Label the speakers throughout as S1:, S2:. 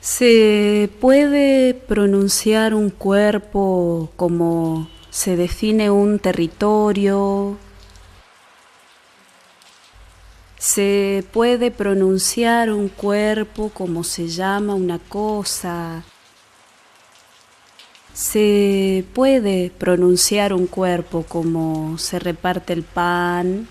S1: ¿Se puede pronunciar un cuerpo como se define un territorio? ¿Se puede pronunciar un cuerpo como se llama una cosa? ¿Se puede pronunciar un cuerpo como se reparte el pan?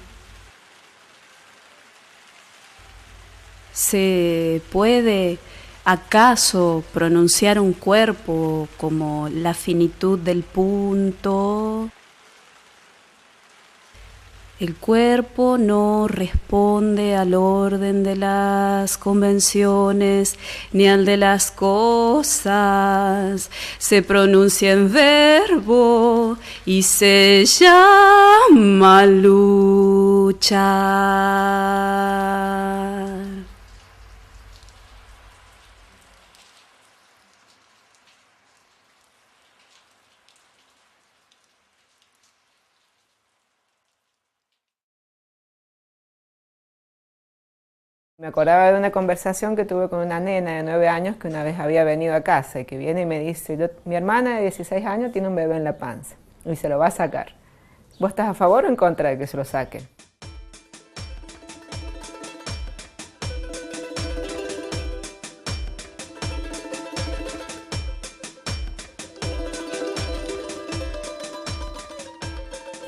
S1: ¿Se puede acaso pronunciar un cuerpo como la finitud del punto? El cuerpo no responde al orden de las convenciones ni al de las cosas. Se pronuncia en verbo y se llama luchar.
S2: Me acordaba de una conversación que tuve con una nena de 9 años que una vez había venido a casa y que viene y me dice, mi hermana de 16 años tiene un bebé en la panza y se lo va a sacar. ¿Vos estás a favor o en contra de que se lo saquen?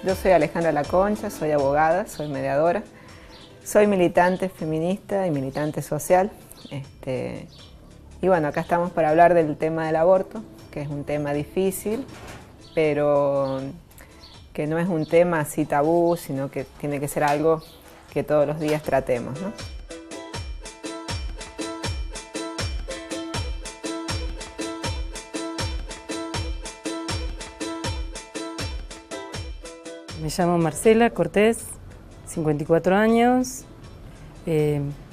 S2: Yo soy Alejandra Laconcha, soy abogada, soy mediadora. Soy militante feminista y militante social. Y bueno, acá estamos para hablar del tema del aborto, que es un tema difícil, pero que no es un tema así tabú, sino que tiene que ser algo que todos los días tratemos, ¿no?
S3: Me llamo Marcela Cortés, 54 años.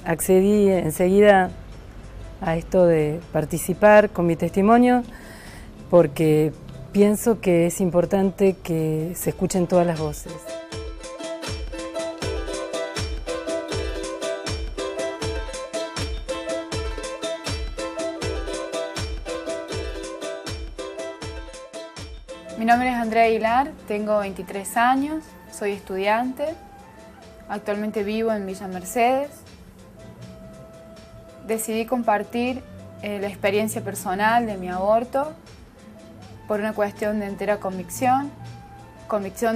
S3: Accedí enseguida a esto de participar con mi testimonio porque pienso que es importante que se escuchen todas las voces.
S4: Mi nombre es Andrea Aguilar, tengo 23 años, soy estudiante, actualmente vivo en Villa Mercedes. Decidí compartir la experiencia personal de mi aborto por una cuestión de entera convicción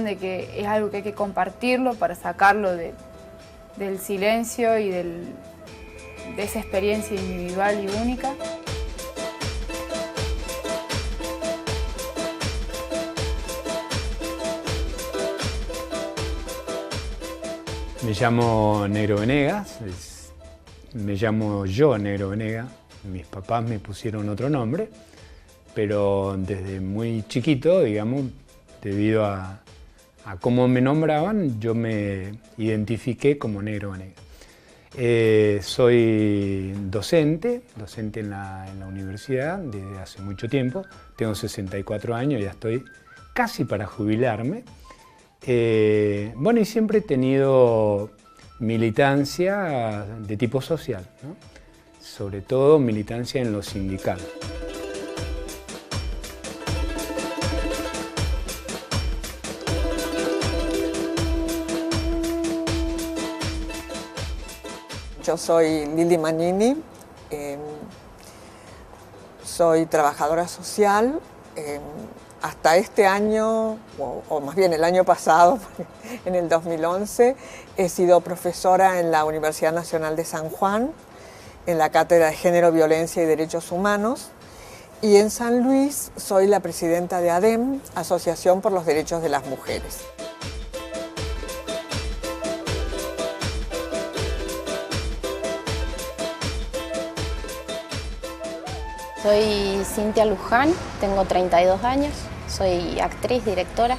S4: de que es algo que hay que compartirlo para sacarlo del silencio y de esa experiencia individual y única.
S5: Me llamo Negro Venegas, me llamo yo Negro Venegas. Mis papás me pusieron otro nombre, pero desde muy chiquito, digamos, debido a cómo me nombraban, yo me identifiqué como Negro Venegas. Soy docente en la universidad desde hace mucho tiempo. Tengo 64 años, ya estoy casi para jubilarme. Bueno, y siempre he tenido militancia de tipo social, ¿no? Sobre todo militancia en lo sindical.
S6: Yo soy Lili Manini, soy trabajadora social. Hasta este año, o más bien el año pasado, en el 2011, he sido profesora en la Universidad Nacional de San Juan, en la Cátedra de Género, Violencia y Derechos Humanos, y en San Luis soy la presidenta de ADEM, Asociación por los Derechos de las Mujeres.
S7: Soy Cintia Luján, tengo 32 años, soy actriz, directora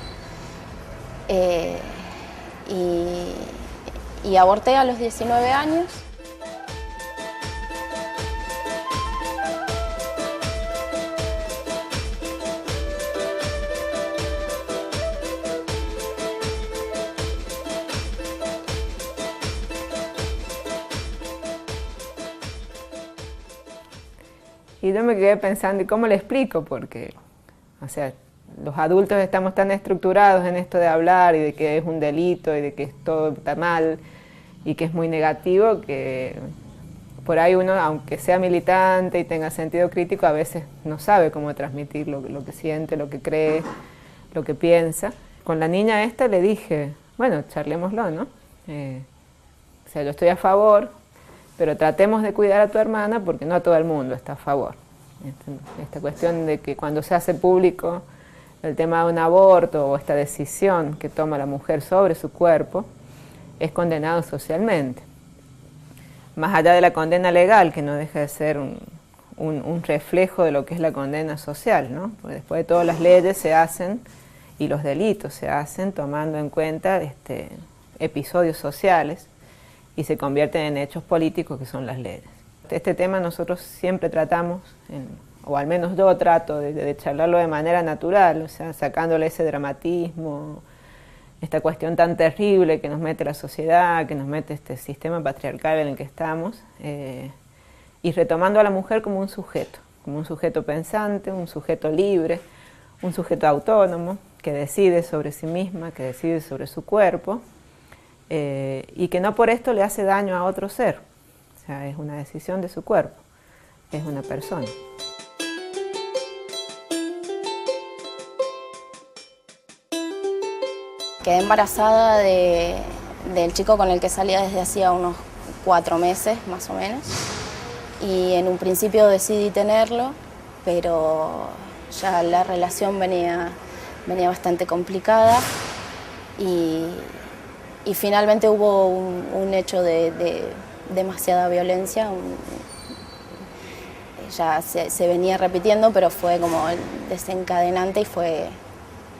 S7: y aborté a los 19 años.
S2: Y yo me quedé pensando, ¿y cómo le explico? Porque, o sea, los adultos estamos tan estructurados en esto de hablar y de que es un delito y de que todo está mal y que es muy negativo, que por ahí uno, aunque sea militante y tenga sentido crítico, a veces no sabe cómo transmitir lo que siente, lo que cree, lo que piensa. Con la niña esta le dije, bueno, charlémoslo, ¿no? O sea, yo estoy a favor, pero tratemos de cuidar a tu hermana porque no todo el mundo está a favor. Esta cuestión de que cuando se hace público el tema de un aborto o esta decisión que toma la mujer sobre su cuerpo es condenado socialmente. Más allá de la condena legal, que no deja de ser un reflejo de lo que es la condena social, ¿no? Porque después de todas las leyes se hacen y los delitos se hacen tomando en cuenta episodios sociales y se convierten en hechos políticos que son las leyes. Este tema nosotros siempre tratamos, o al menos yo trato de charlarlo de manera natural, o sea, sacándole ese dramatismo, esta cuestión tan terrible que nos mete la sociedad, que nos mete este sistema patriarcal en el que estamos, y retomando a la mujer como un sujeto pensante, un sujeto libre, un sujeto autónomo, que decide sobre sí misma, que decide sobre su cuerpo, y que no por esto le hace daño a otro ser. O sea, es una decisión de su cuerpo, es una persona.
S7: Quedé embarazada del chico con el que salía desde hacía unos 4 meses, más o menos. Y en un principio decidí tenerlo, pero ya la relación venía bastante complicada. Y finalmente hubo un hecho de demasiada violencia. Ya se venía repitiendo, pero fue como el desencadenante y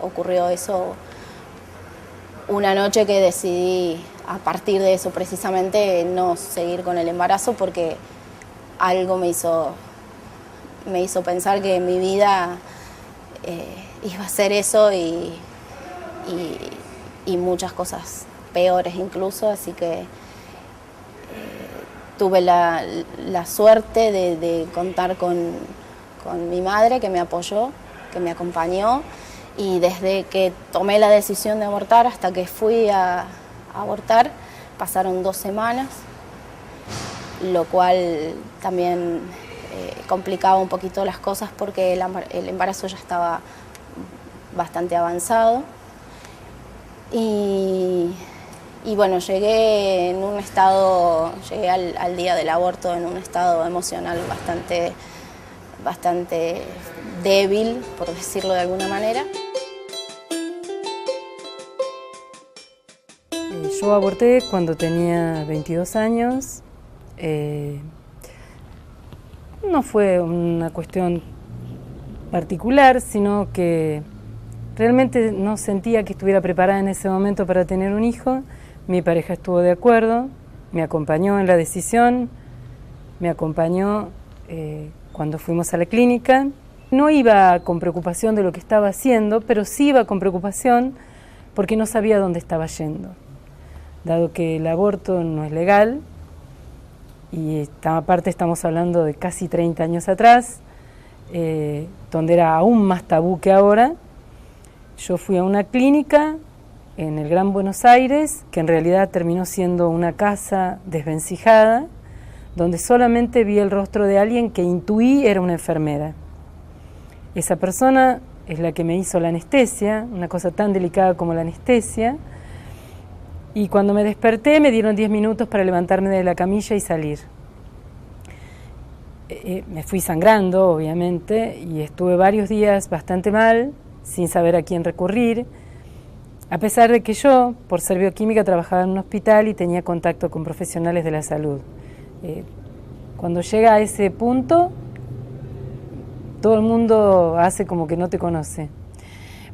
S7: ocurrió eso una noche que decidí, a partir de eso precisamente, no seguir con el embarazo porque algo me hizo pensar que mi vida iba a ser eso y muchas cosas peores incluso, así que tuve la suerte de contar con mi madre, que me apoyó, que me acompañó, y desde que tomé la decisión de abortar hasta que fui a abortar pasaron 2 semanas, lo cual también complicaba un poquito las cosas porque el embarazo ya estaba bastante avanzado. Y bueno, llegué al día del aborto en un estado emocional bastante débil, por decirlo de alguna manera.
S3: Yo aborté cuando tenía 22 años. No fue una cuestión particular, sino que realmente no sentía que estuviera preparada en ese momento para tener un hijo. Mi pareja estuvo de acuerdo, me acompañó en la decisión, me acompañó cuando fuimos a la clínica. No iba con preocupación de lo que estaba haciendo, pero sí iba con preocupación porque no sabía dónde estaba yendo. Dado que el aborto no es legal, y aparte estamos hablando de casi 30 años atrás, donde era aún más tabú que ahora, yo fui a una clínica en el Gran Buenos Aires, que en realidad terminó siendo una casa desvencijada, donde solamente vi el rostro de alguien que intuí era una enfermera. Esa persona es la que me hizo la anestesia, una cosa tan delicada como la anestesia, y cuando me desperté me dieron 10 minutos para levantarme de la camilla y salir. Me fui sangrando, obviamente, y estuve varios días bastante mal, sin saber a quién recurrir, a pesar de que yo, por ser bioquímica, trabajaba en un hospital y tenía contacto con profesionales de la salud. Cuando llega a ese punto, todo el mundo hace como que no te conoce.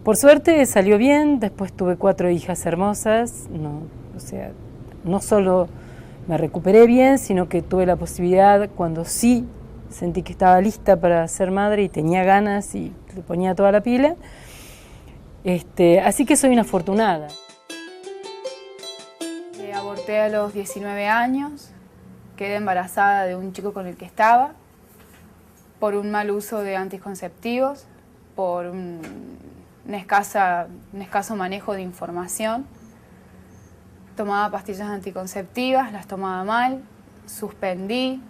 S3: Por suerte salió bien, después tuve 4 hijas hermosas, no solo me recuperé bien, sino que tuve la posibilidad, cuando sí sentí que estaba lista para ser madre y tenía ganas y le ponía toda la pila, así que soy una afortunada.
S4: Aborté a los 19 años, quedé embarazada de un chico con el que estaba. por un mal uso de anticonceptivos, por un escaso manejo de información. Tomaba pastillas anticonceptivas, las tomaba mal, suspendí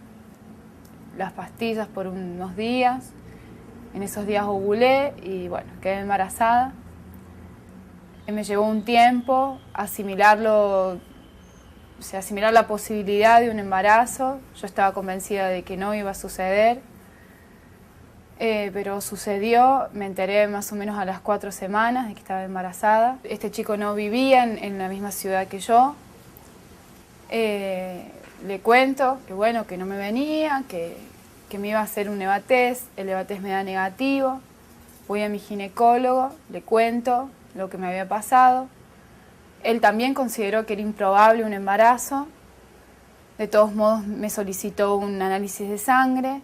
S4: las pastillas por unos días. En esos días ovulé y bueno, quedé embarazada. Me llevó un tiempo asimilarlo, o sea, asimilar la posibilidad de un embarazo. Yo estaba convencida de que no iba a suceder, pero sucedió. Me enteré más o menos a las 4 semanas de que estaba embarazada. Este chico no vivía en la misma ciudad que yo. Le cuento que bueno, que no me venía, que me iba a hacer un EVA-test. El EVA-test me da negativo. Voy a mi ginecólogo, le cuento lo que me había pasado. Él también consideró que era improbable un embarazo. De todos modos me solicitó un análisis de sangre.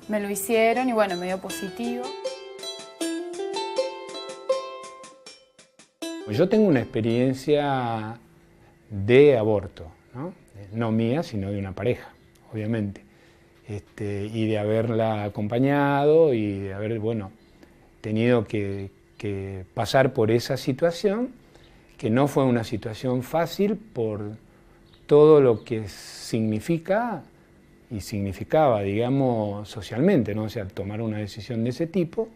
S4: Me lo hicieron y bueno, me dio positivo.
S5: Yo tengo una experiencia de aborto, no mía, sino de una pareja, obviamente. Y de haberla acompañado y de haber, bueno, tenido que pasar por esa situación, que no fue una situación fácil por todo lo que significa y significaba, digamos, socialmente, ¿no? O sea, tomar una decisión de ese tipo,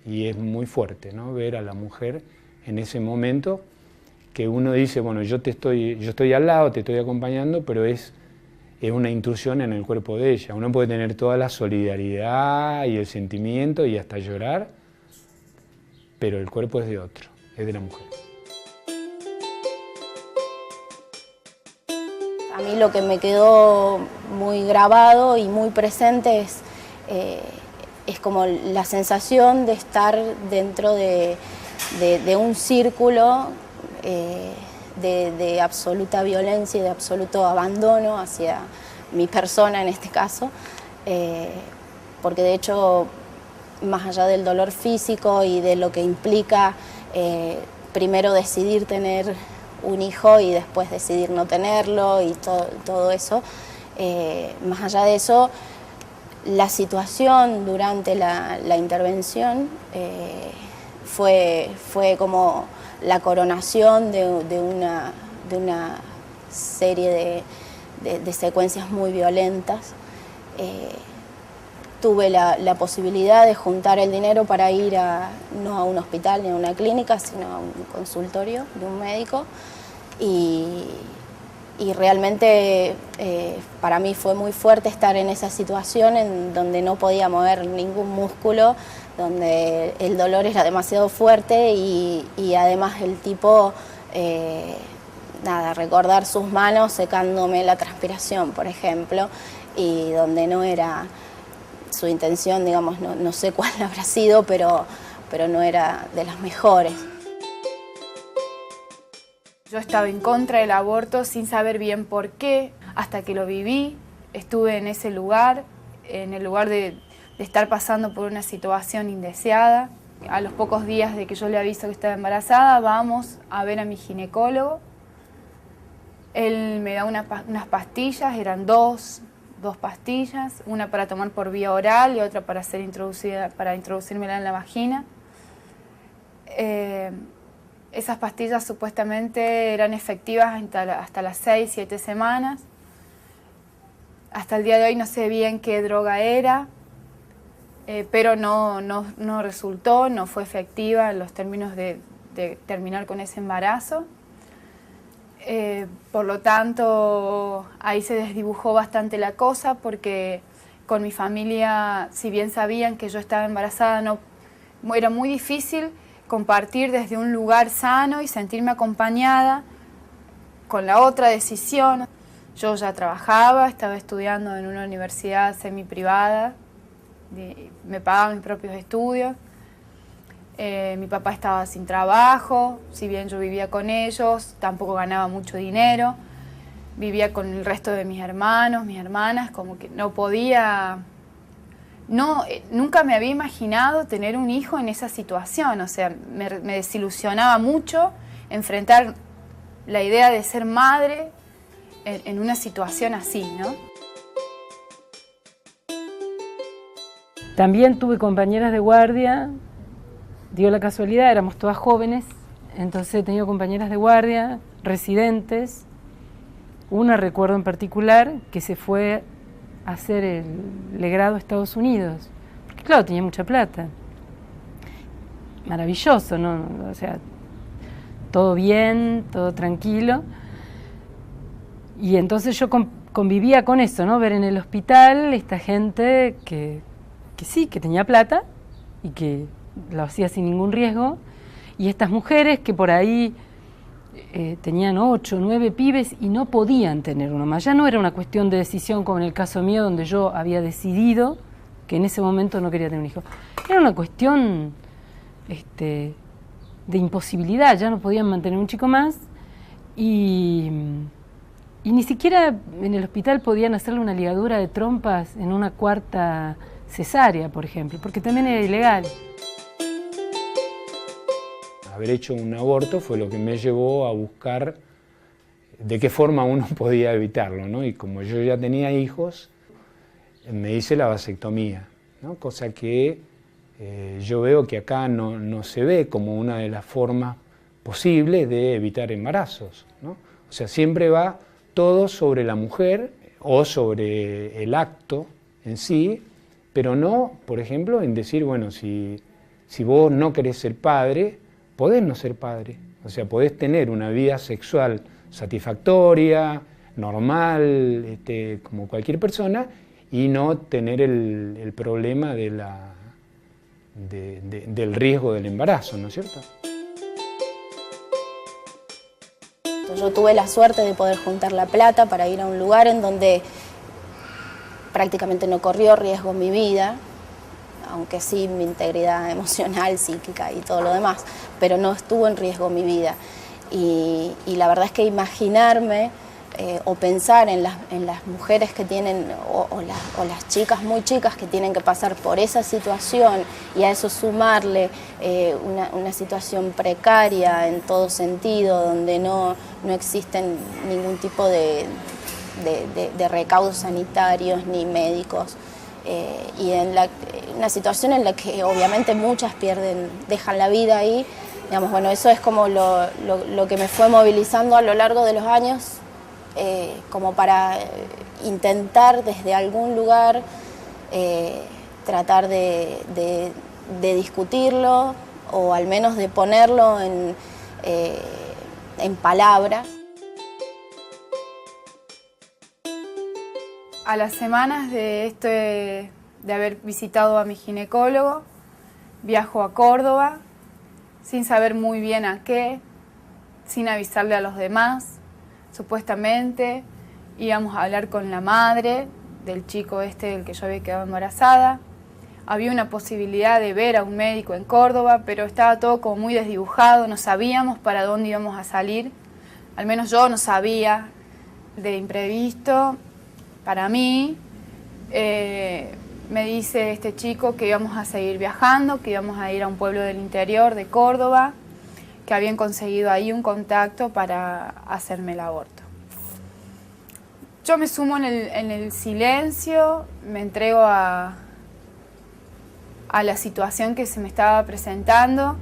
S5: y es muy fuerte, ¿no? Ver a la mujer en ese momento que uno dice, bueno, yo estoy al lado, te estoy acompañando, pero es una intrusión en el cuerpo de ella. Uno puede tener toda la solidaridad y el sentimiento y hasta llorar, pero el cuerpo es de otro, es de la mujer.
S7: A mí lo que me quedó muy grabado y muy presente es como la sensación de estar dentro de un círculo de absoluta violencia y de absoluto abandono hacia mi persona en este caso, porque de hecho, más allá del dolor físico y de lo que implica primero decidir tener un hijo y después decidir no tenerlo y todo eso, más allá de eso, la situación durante la intervención fue como la coronación de una serie de secuencias muy violentas. Tuve la posibilidad de juntar el dinero para ir no a un hospital ni a una clínica, sino a un consultorio de un médico. Y realmente para mí fue muy fuerte estar en esa situación en donde no podía mover ningún músculo, donde el dolor era demasiado fuerte y además el tipo, recordar sus manos secándome la transpiración, por ejemplo, y donde no era su intención, digamos, no sé cuál habrá sido, pero no era de las mejores.
S4: Yo estaba en contra del aborto sin saber bien por qué, hasta que lo viví. Estuve en ese lugar, en el lugar de estar pasando por una situación indeseada. A los pocos días de que yo le aviso que estaba embarazada, vamos a ver a mi ginecólogo. Él me da unas pastillas, eran dos pastillas, una para tomar por vía oral y otra para introducírmela en la vagina. Esas pastillas supuestamente eran efectivas hasta las 6-7 semanas. Hasta el día de hoy no sé bien qué droga era, pero no resultó, no fue efectiva en los términos de terminar con ese embarazo. Por lo tanto, ahí se desdibujó bastante la cosa, porque con mi familia, si bien sabían que yo estaba embarazada, era muy difícil compartir desde un lugar sano y sentirme acompañada con la otra decisión. Yo ya trabajaba, estaba estudiando en una universidad semi-privada, me pagaba mis propios estudios. Mi papá estaba sin trabajo, si bien yo vivía con ellos, tampoco ganaba mucho dinero. Vivía con el resto de mis hermanos, mis hermanas, como que no podía... nunca me había imaginado tener un hijo en esa situación, o sea, me desilusionaba mucho enfrentar la idea de ser madre en una situación así, ¿no?
S3: También tuve compañeras de guardia, dio la casualidad, éramos todas jóvenes, entonces he tenido compañeras de guardia, residentes. Una recuerdo en particular que se fue a hacer el legrado a Estados Unidos, porque claro, tenía mucha plata. Maravilloso, ¿no? O sea, todo bien, todo tranquilo. Y entonces yo convivía con eso, ¿no? Ver en el hospital esta gente que sí, que tenía plata y que lo hacía sin ningún riesgo, y estas mujeres que por ahí tenían 8, 9 pibes y no podían tener uno más. Ya no era una cuestión de decisión como en el caso mío, donde yo había decidido que en ese momento no quería tener un hijo. Era una cuestión de imposibilidad, ya no podían mantener un chico más y ni siquiera en el hospital podían hacerle una ligadura de trompas en una 4ª cesárea, por ejemplo, porque también era ilegal.
S5: Haber hecho un aborto fue lo que me llevó a buscar de qué forma uno podía evitarlo, ¿no? Y como yo ya tenía hijos, me hice la vasectomía, ¿no? Cosa que yo veo que acá no se ve como una de las formas posibles de evitar embarazos, ¿no? O sea, siempre va todo sobre la mujer o sobre el acto en sí, pero no, por ejemplo, en decir, bueno, si vos no querés ser padre, podés no ser padre. O sea, podés tener una vida sexual satisfactoria, normal, como cualquier persona, y no tener el problema del riesgo del embarazo, ¿no es cierto?
S7: Yo tuve la suerte de poder juntar la plata para ir a un lugar en donde prácticamente no corrió riesgo mi vida, aunque sí mi integridad emocional, psíquica y todo lo demás, pero no estuvo en riesgo mi vida. Y la verdad es que imaginarme o pensar en las mujeres que tienen, o las chicas muy chicas que tienen que pasar por esa situación, y a eso sumarle una situación precaria en todo sentido, donde no existen ningún tipo de recaudos sanitarios ni médicos, y en una situación en la que obviamente muchas dejan la vida ahí, digamos, bueno, eso es como lo que me fue movilizando a lo largo de los años, como para intentar desde algún lugar tratar de discutirlo, o al menos de ponerlo en palabras.
S4: A las semanas de haber visitado a mi ginecólogo, viajo a Córdoba, sin saber muy bien a qué, sin avisarle a los demás. Supuestamente íbamos a hablar con la madre del chico del que yo había quedado embarazada. Había una posibilidad de ver a un médico en Córdoba, pero estaba todo como muy desdibujado, no sabíamos para dónde íbamos a salir. Al menos yo no sabía. De imprevisto, para mí, me dice este chico que íbamos a seguir viajando, que íbamos a ir a un pueblo del interior de Córdoba, que habían conseguido ahí un contacto para hacerme el aborto. Yo me sumo en el silencio, me entrego a la situación que se me estaba presentando.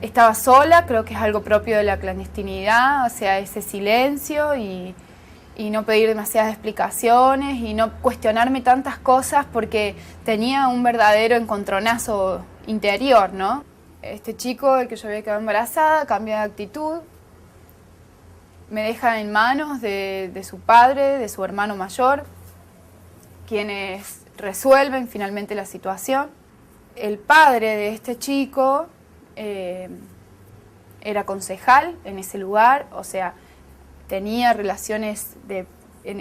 S4: Estaba sola, creo que es algo propio de la clandestinidad, o sea, ese silencio y no pedir demasiadas explicaciones y no cuestionarme tantas cosas, porque tenía un verdadero encontronazo interior, ¿no? Este chico, el que yo había quedado embarazada, cambia de actitud, me deja en manos de su padre, de su hermano mayor, quienes resuelven finalmente la situación. El padre de este chico era concejal en ese lugar, o sea, tenía relaciones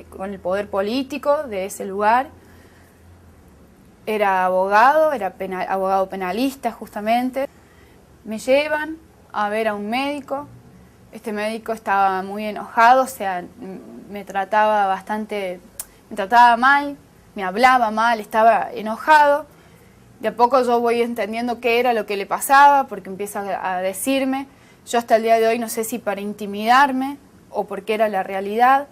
S4: con el poder político de ese lugar. Era abogado, abogado penalista justamente. Me llevan a ver a un médico. Este médico estaba muy enojado, o sea, me trataba mal, me hablaba mal, estaba enojado. De a poco yo voy entendiendo qué era lo que le pasaba, porque empieza a decirme. Yo hasta el día de hoy no sé si para intimidarme o porque era la realidad.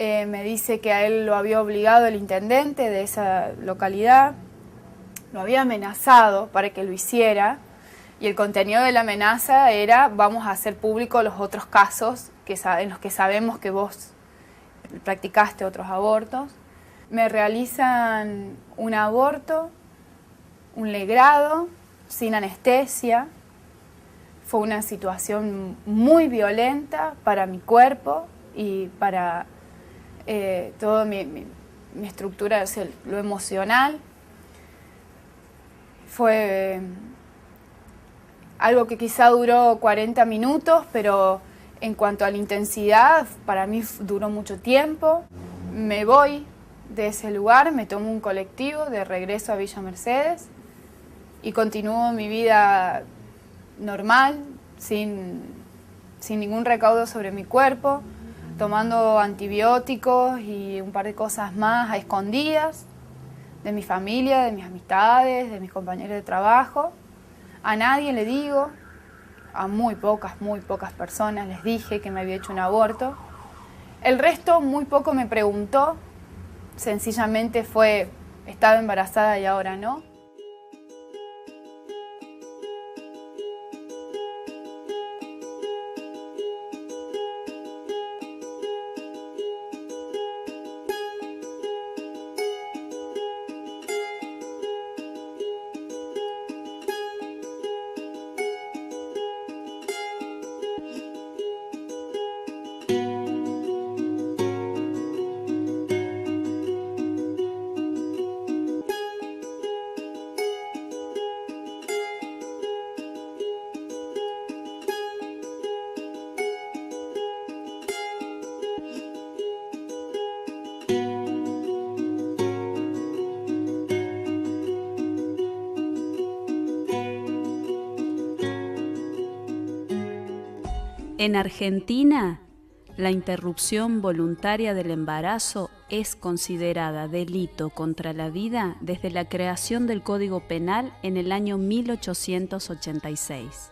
S4: Me dice que a él lo había obligado el intendente de esa localidad, lo había amenazado para que lo hiciera, y el contenido de la amenaza era: vamos a hacer público los otros casos en los que sabemos que vos practicaste otros abortos. Me realizan un aborto, un legrado, sin anestesia. Fue una situación muy violenta para mi cuerpo y para toda mi estructura, o sea, lo emocional. Fue algo que quizá duró 40 minutos, pero en cuanto a la intensidad, para mí duró mucho tiempo. Me voy de ese lugar, me tomo un colectivo de regreso a Villa Mercedes y continúo mi vida normal, sin ningún recaudo sobre mi cuerpo, tomando antibióticos y un par de cosas más a escondidas de mi familia, de mis amistades, de mis compañeros de trabajo. A nadie le digo, a muy pocas personas les dije que me había hecho un aborto. El resto muy poco me preguntó, sencillamente fue: estaba embarazada y ahora no.
S1: En Argentina, la interrupción voluntaria del embarazo es considerada delito contra la vida desde la creación del Código Penal en el año 1886.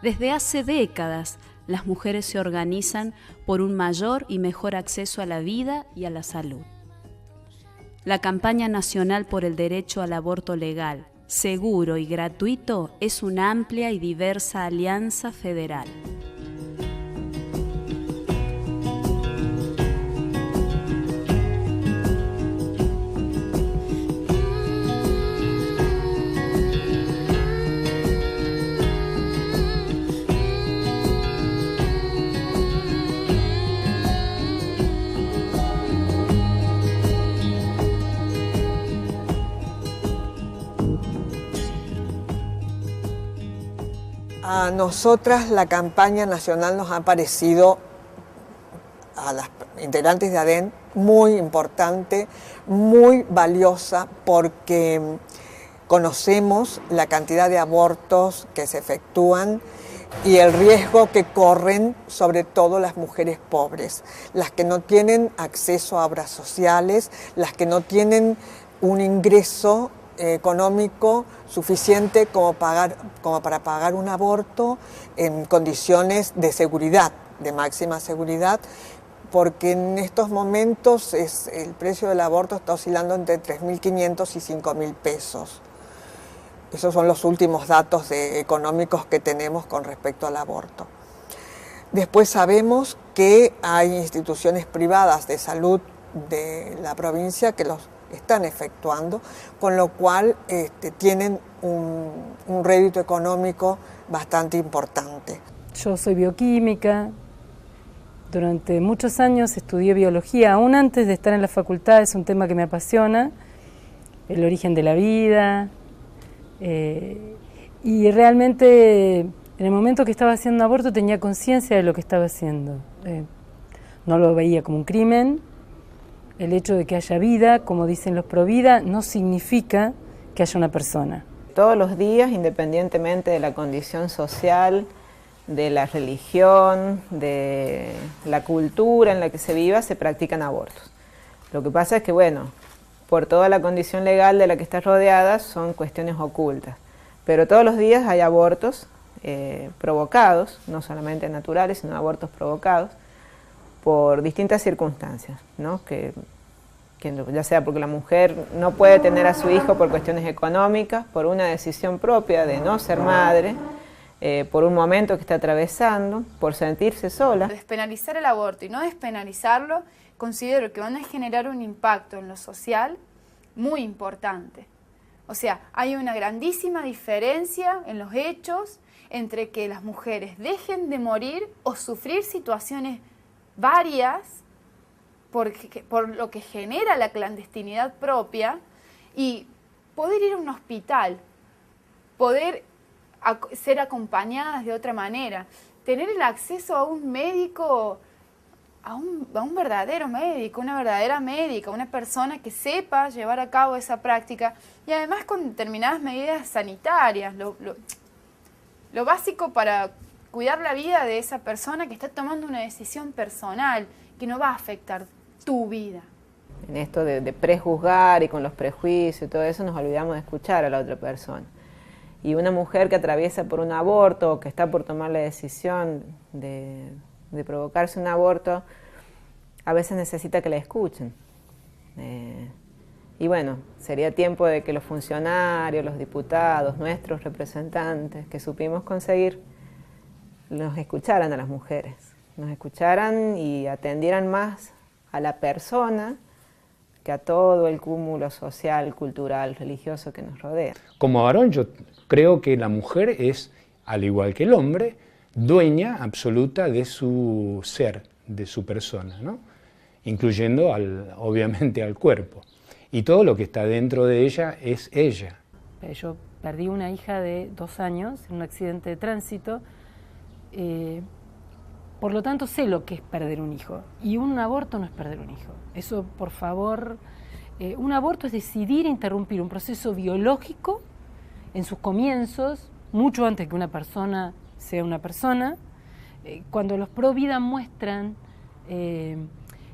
S1: Desde hace décadas, las mujeres se organizan por un mayor y mejor acceso a la vida y a la salud. La campaña nacional por el derecho al aborto legal, seguro y gratuito es una amplia y diversa alianza federal.
S6: A nosotras la campaña nacional nos ha parecido, a las integrantes de ADEN, muy importante, muy valiosa, porque conocemos la cantidad de abortos que se efectúan y el riesgo que corren sobre todo las mujeres pobres, las que no tienen acceso a obras sociales, las que no tienen un ingreso económico suficiente como para pagar un aborto en condiciones de seguridad, de máxima seguridad, porque en estos momentos el precio del aborto está oscilando entre 3.500 y 5.000 pesos. Esos son los últimos datos económicos que tenemos con respecto al aborto. Después sabemos que hay instituciones privadas de salud de la provincia que los están efectuando, con lo cual tienen un rédito económico bastante importante.
S3: Yo soy bioquímica, durante muchos años estudié biología, aún antes de estar en la facultad. Es un tema que me apasiona, el origen de la vida, y realmente en el momento que estaba haciendo un aborto tenía conciencia de lo que estaba haciendo. No lo veía como un crimen. El hecho de que haya vida, como dicen los pro vida, no significa que haya una persona.
S2: Todos los días, independientemente de la condición social, de la religión, de la cultura en la que se viva, se practican abortos. Lo que pasa es que, bueno, por toda la condición legal de la que está rodeada, son cuestiones ocultas. Pero todos los días hay abortos provocados, no solamente naturales, sino abortos provocados, por distintas circunstancias, ¿no? Que ya sea porque la mujer no puede tener a su hijo por cuestiones económicas, por una decisión propia de no ser madre, por un momento que está atravesando, por sentirse sola.
S4: Despenalizar el aborto y no despenalizarlo, considero que van a generar un impacto en lo social muy importante. O sea, hay una grandísima diferencia en los hechos entre que las mujeres dejen de morir o sufrir situaciones varias por lo que genera la clandestinidad propia y poder ir a un hospital, poder ser acompañadas de otra manera, tener el acceso a un médico, a un verdadero médico, una verdadera médica, una persona que sepa llevar a cabo esa práctica y además con determinadas medidas sanitarias, lo básico para cuidar la vida de esa persona que está tomando una decisión personal que no va a afectar tu vida.
S2: En esto de prejuzgar y con los prejuicios y todo eso nos olvidamos de escuchar a la otra persona. Y una mujer que atraviesa por un aborto o que está por tomar la decisión de provocarse un aborto, a veces necesita que la escuchen. Y bueno, sería tiempo de que los funcionarios, los diputados, nuestros representantes que supimos conseguir, nos escucharan a las mujeres, nos escucharan y atendieran más a la persona que a todo el cúmulo social, cultural, religioso que nos rodea.
S5: Como varón, yo creo que la mujer es, al igual que el hombre, dueña absoluta de su ser, de su persona, ¿no? Incluyendo, obviamente, al cuerpo. Y todo lo que está dentro de ella es ella.
S3: Yo perdí una hija de 2 años en un accidente de tránsito. Por lo tanto, sé lo que es perder un hijo. Y un aborto no es perder un hijo. Eso, por favor, un aborto es decidir interrumpir un proceso biológico en sus comienzos, mucho antes que una persona sea una persona. Cuando los pro vida muestran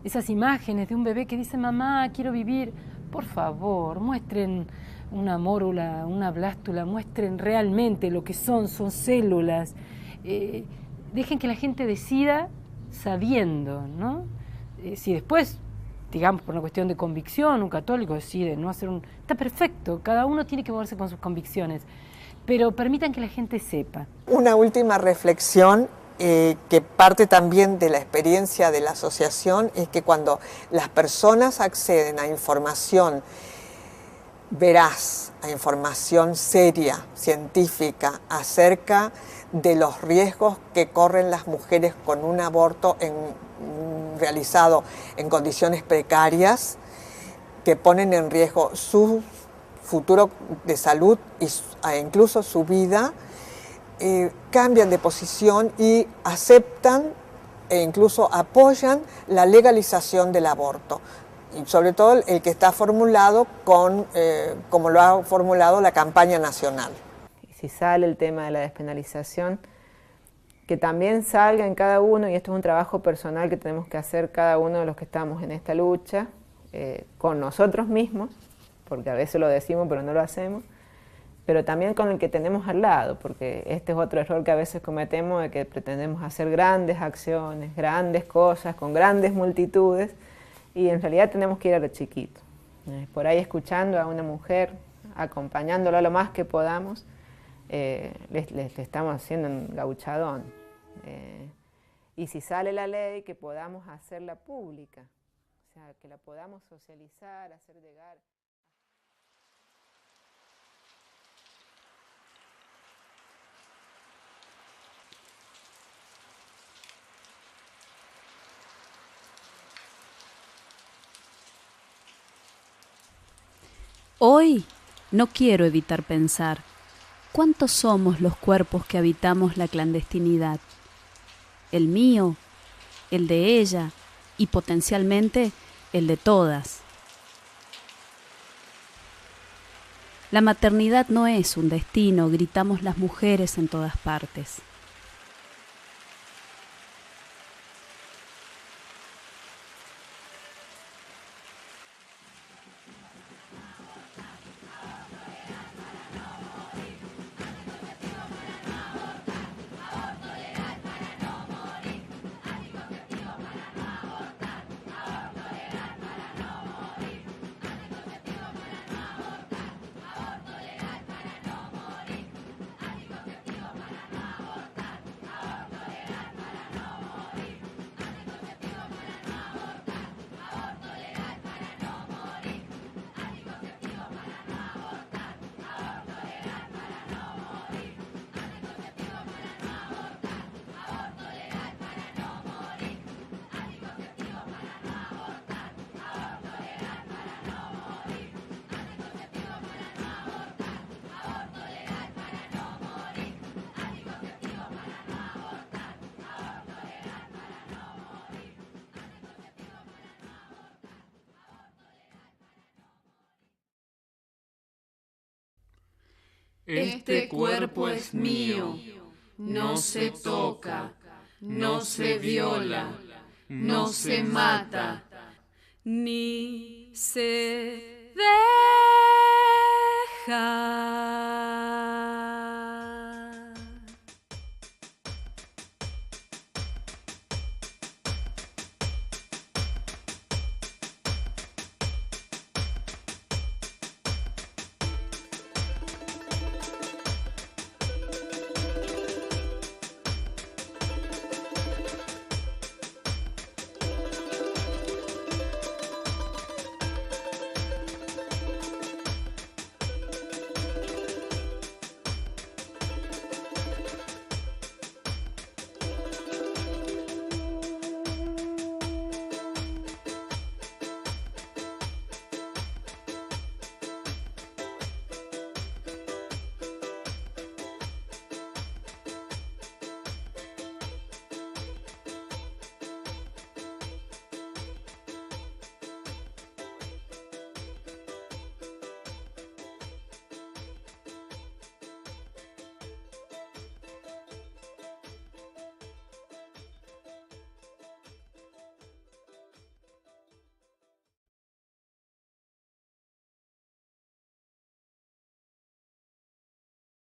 S3: esas imágenes de un bebé que dice, mamá, quiero vivir, por favor, muestren una mórula, una blástula, muestren realmente lo que son células. Dejen que la gente decida sabiendo, ¿no? Si después, digamos, por una cuestión de convicción, un católico decide no hacer está perfecto, cada uno tiene que moverse con sus convicciones, pero permitan que la gente sepa.
S6: Una última reflexión que parte también de la experiencia de la asociación es que cuando las personas acceden a información veraz, a información seria, científica, acerca de los riesgos que corren las mujeres con un aborto realizado en condiciones precarias, que ponen en riesgo su futuro de salud e incluso su vida, cambian de posición y aceptan e incluso apoyan la legalización del aborto. Y sobre todo el que está formulado como lo ha formulado la campaña nacional.
S2: Si sale el tema de la despenalización, que también salga en cada uno, y esto es un trabajo personal que tenemos que hacer cada uno de los que estamos en esta lucha, con nosotros mismos, porque a veces lo decimos pero no lo hacemos, pero también con el que tenemos al lado, porque este es otro error que a veces cometemos, de que pretendemos hacer grandes acciones, grandes cosas, con grandes multitudes, y en realidad tenemos que ir a lo chiquito. Por ahí escuchando a una mujer, acompañándola lo más que podamos, le estamos haciendo un gauchadón. Y si sale la ley, que podamos hacerla pública, o sea, que la podamos socializar, hacer llegar.
S1: Hoy no quiero evitar pensar, ¿cuántos somos los cuerpos que habitamos la clandestinidad? El mío, el de ella y potencialmente el de todas. La maternidad no es un destino, gritamos las mujeres en todas partes. Este cuerpo es mío, no se toca, no se viola, no se mata, ni se deja.